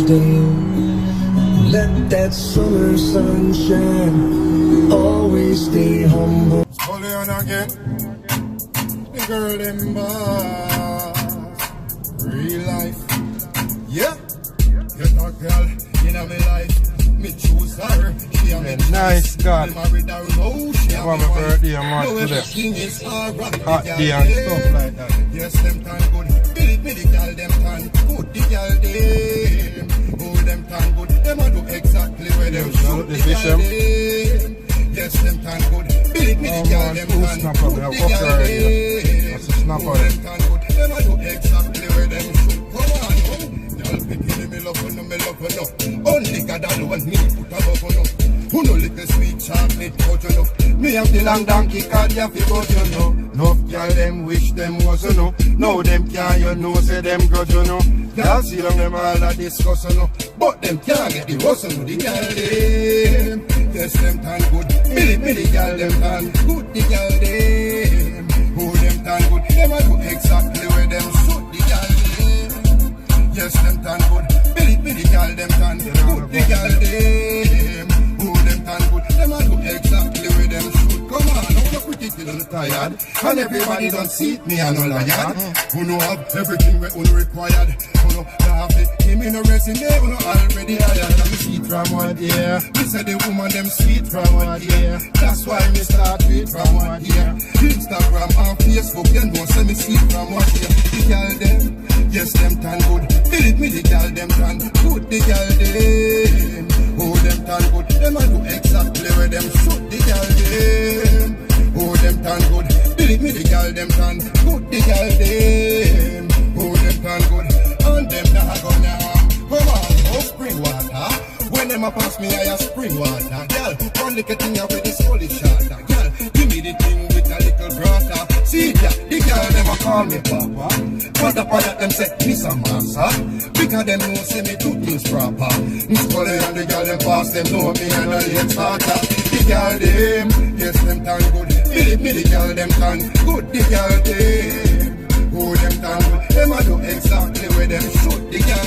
stay. Let that summer sunshine always stay humble. Hold on again. The girl in bar. Real life. Yeah. Get a girl in my life. Me choose her. She a me nice God. Married her now. She a One me of my wife. birthday month today. Hot day and stuff like that. Yes, them tan good. Believe me, the girl them tan good. The girl them. Oh, them tan good. Them a do exactly where them should. The girl them. Yes, them tan good. Believe me, the girl them tan good. The girl them. That's a snapper. Oh, them tan good. Them a do exactly where them should. Come on, y'all picking me love no, me love no. Only God alone me put above no. Who know little sweet chocolate but you know. Me have the long donkey card ya fi but you know. Nuff y'all them wish them was you know. Now them can't you know say them grudge you know. Y'all see them all a discuss you know. But them can't get the hustle no the girl them. Yes them tan good. Believe me the girl them tan good the girl them. Who them tan good. Them a do exactly where them should the girl them. Yes them tan good. Believe me the girl them tan good the girl them. Who them tan good. Them a do exactly where them should. Come on, now you're pretty little tired. And everybody don't see it, me and all I had. Who know have everything we unrequired. Who know have it, give me no resume, who know already hired. I'm sweet from one year. Me say the woman them sweet from one year. That's why me start with from one year. Instagram and Facebook, them don't say me sweet from one year. The girl them, yes them tan good. Believe me the girl them tan good. The girl them, who them tan good. Them a do exactly where them should. The girl them, who them tan good. Believe me the girl them tan good. The girl them, who them tan good. And them nah gonna come on, oh spring water. When them a pass me I a spring water. Girl, one little thing with this holy shot. Girl, give me the thing with a little brother. See ya, the girl them a call me papa. But upon that them say me some master. Because them know say me do things proper. Scully and the girl them pass them know me and a late starter. The girl them, yes them tan good. Believe me the girl them tan good. The girl them, who them tan good. Them a do exactly where them should. The girl